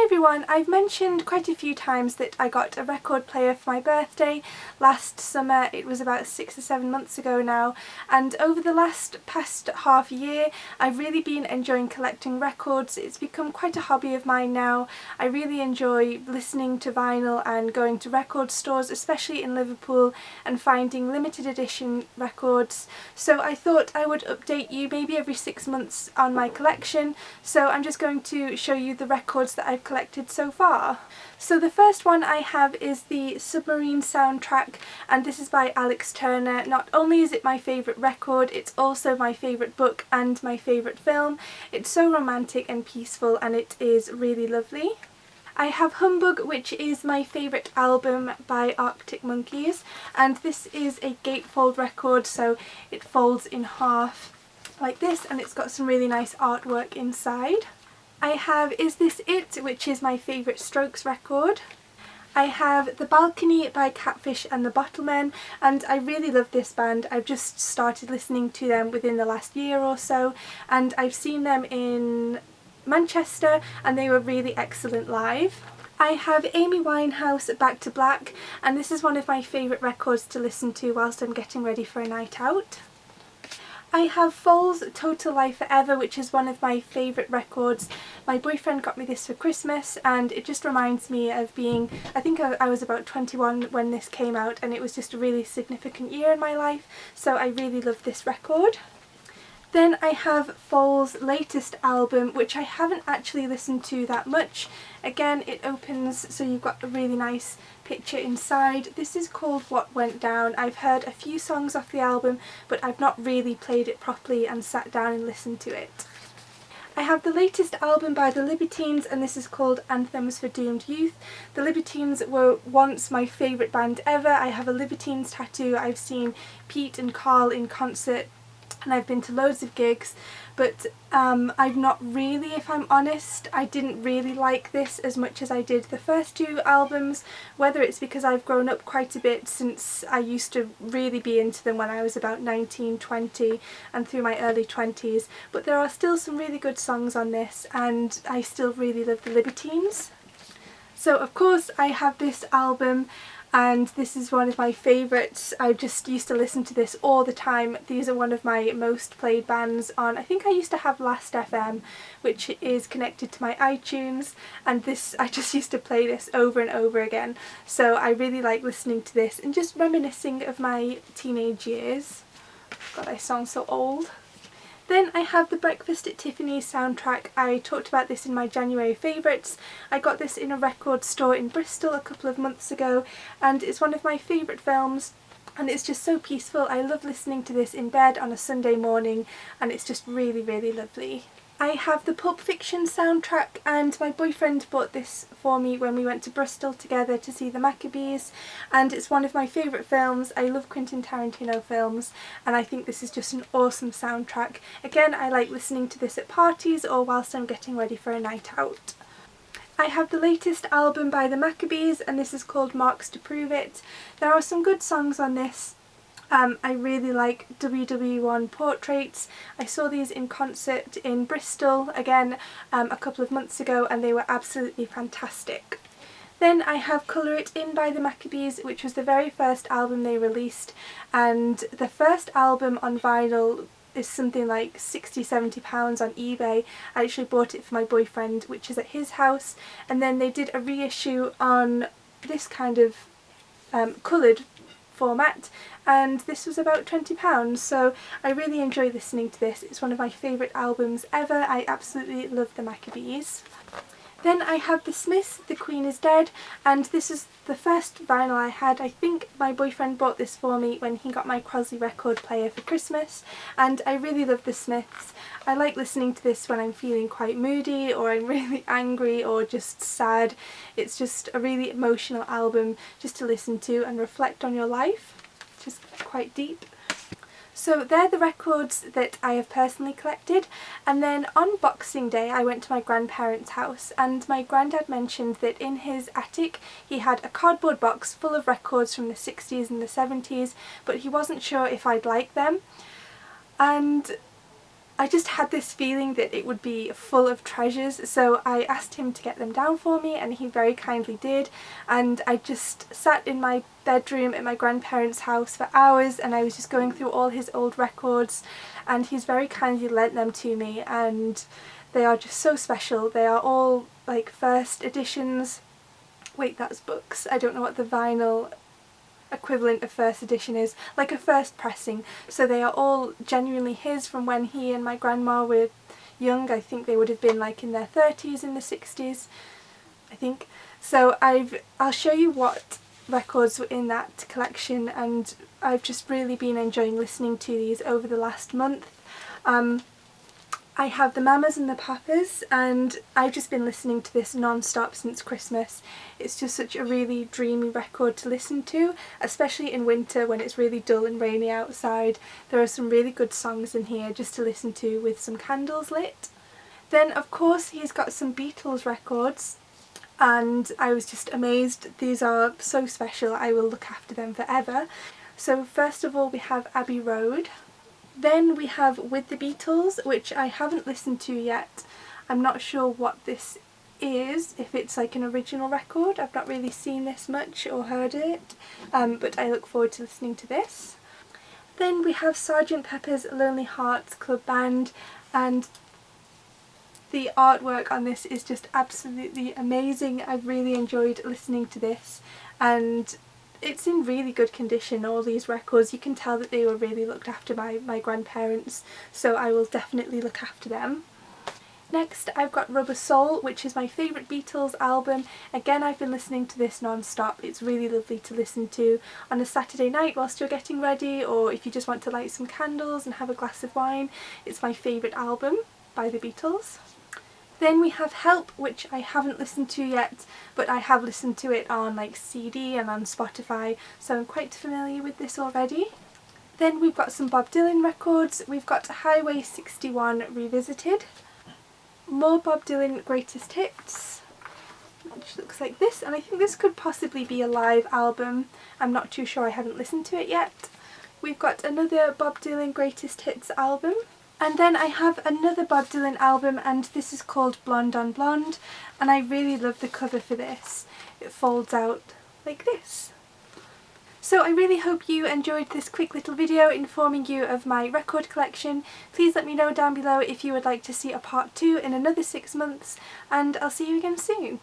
everyone, I've mentioned quite a few times that I got a record player for my birthday last summer. It was about 6 or 7 months ago now, and over the past half year I've really been enjoying collecting records. It's become quite a hobby of mine now. I really enjoy listening to vinyl and going to record stores, especially in Liverpool, and finding limited edition records. So I thought I would update you maybe every 6 months on my collection. So I'm just going to show you the records that I've collected so far. So the first one I have is the Submarine Soundtrack, and this is by Alex Turner. Not only is it my favourite record, it's also my favourite book and my favourite film. It's so romantic and peaceful, and it is really lovely. I have Humbug, which is my favourite album by Arctic Monkeys, and this is a gatefold record, so it folds in half like this, and it's got some really nice artwork inside. I have Is This It, which is my favourite Strokes record. I have The Balcony by Catfish and the Bottlemen, and I really love this band. I've just started listening to them within the last year or so, and I've seen them in Manchester and they were really excellent live. I have Amy Winehouse, Back to Black, and this is one of my favourite records to listen to whilst I'm getting ready for a night out. I have Foal's Total Life Forever, which is one of my favourite records. My boyfriend got me this for Christmas, and it just reminds me of being, I think I was about 21 when this came out, and it was just a really significant year in my life, so I really love this record. Then I have Foal's latest album, which I haven't actually listened to that much. Again, it opens so you've got a really nice picture inside. This is called What Went Down. I've heard a few songs off the album, but I've not really played it properly and sat down and listened to it. I have the latest album by the Libertines, and this is called Anthems for Doomed Youth. The Libertines were once my favourite band ever. I have a Libertines tattoo. I've seen Pete and Carl in concert, and I've been to loads of gigs, but I've not really, if I'm honest, I didn't really like this as much as I did the first two albums, whether it's because I've grown up quite a bit since I used to really be into them when I was about 19, 20 and through my early 20s, but there are still some really good songs on this and I still really love the Libertines. So of course I have this album, and this is one of my favourites. I just used to listen to this all the time. These are one of my most played bands on, I think I used to have Last FM, which is connected to my iTunes, and this, I just used to play this over and over again. So I really like listening to this and just reminiscing of my teenage years. God, I sound so old. Then I have the Breakfast at Tiffany's soundtrack. I talked about this in my January favourites. I got this in a record store in Bristol a couple of months ago, and it's one of my favourite films, and it's just so peaceful. I love listening to this in bed on a Sunday morning, and it's just really, really lovely. I have the Pulp Fiction soundtrack, and my boyfriend bought this for me when we went to Bristol together to see the Maccabees, and it's one of my favourite films. I love Quentin Tarantino films, and I think this is just an awesome soundtrack. Again, I like listening to this at parties or whilst I'm getting ready for a night out. I have the latest album by the Maccabees, and this is called Marks to Prove It. There are some good songs on this. I really like WW1 Portraits. I saw these in concert in Bristol again a couple of months ago, and they were absolutely fantastic. Then I have Colour It In by the Maccabees, which was the very first album they released, and the first album on vinyl is something like £60–70 on eBay. I actually bought it for my boyfriend, which is at his house, and then they did a reissue on this kind of coloured format, and this was about £20, so I really enjoy listening to this. It's one of my favourite albums ever. I absolutely love the Maccabees. Then I have The Smiths, The Queen is Dead, and this is the first vinyl I had. I think my boyfriend bought this for me when he got my Crosley record player for Christmas, and I really love The Smiths. I like listening to this when I'm feeling quite moody, or I'm really angry, or just sad. It's just a really emotional album just to listen to and reflect on your life. Just quite deep. So they're the records that I have personally collected, and then on Boxing Day I went to my grandparents' house, and my granddad mentioned that in his attic he had a cardboard box full of records from the 60s and the 70s, but he wasn't sure if I'd like them. And I just had this feeling that it would be full of treasures, so I asked him to get them down for me and he very kindly did, and I just sat in my bedroom at my grandparents' house for hours and I was just going through all his old records, and he's very kindly lent them to me, and they are just so special. They are all like first editions. Wait, that's books. I don't know what the vinyl equivalent of first edition is, like a first pressing. So they are all genuinely his from when he and my grandma were young. I think they would have been like in their 30s, in the 60s, I think. So I'll show you what records were in that collection, and I've just really been enjoying listening to these over the last month. I have the Mamas and the Papas, and I've just been listening to this non-stop since Christmas. It's just such a really dreamy record to listen to, especially in winter when it's really dull and rainy outside. There are some really good songs in here just to listen to with some candles lit. Then of course he's got some Beatles records, and I was just amazed. These are so special, I will look after them forever. So first of all we have Abbey Road. Then we have With the Beatles, which I haven't listened to yet. I'm not sure what this is, if it's like an original record. I've not really seen this much or heard it, but I look forward to listening to this. Then we have Sgt. Pepper's Lonely Hearts Club Band, and the artwork on this is just absolutely amazing. I've really enjoyed listening to this, and it's in really good condition, all these records. You can tell that they were really looked after by my grandparents, so I will definitely look after them. Next I've got Rubber Soul, which is my favourite Beatles album. Again, I've been listening to this non-stop. It's really lovely to listen to on a Saturday night whilst you're getting ready, or if you just want to light some candles and have a glass of wine. It's my favourite album by the Beatles. Then we have Help, which I haven't listened to yet, but I have listened to it on like CD and on Spotify, so I'm quite familiar with this already. Then we've got some Bob Dylan records. We've got Highway 61 Revisited, more Bob Dylan Greatest Hits, which looks like this, and I think this could possibly be a live album. I'm not too sure, I haven't listened to it yet. We've got another Bob Dylan Greatest Hits album. And then I have another Bob Dylan album, and this is called Blonde on Blonde, and I really love the cover for this. It folds out like this. So I really hope you enjoyed this quick little video informing you of my record collection. Please let me know down below if you would like to see a part 2 in another 6 months, and I'll see you again soon.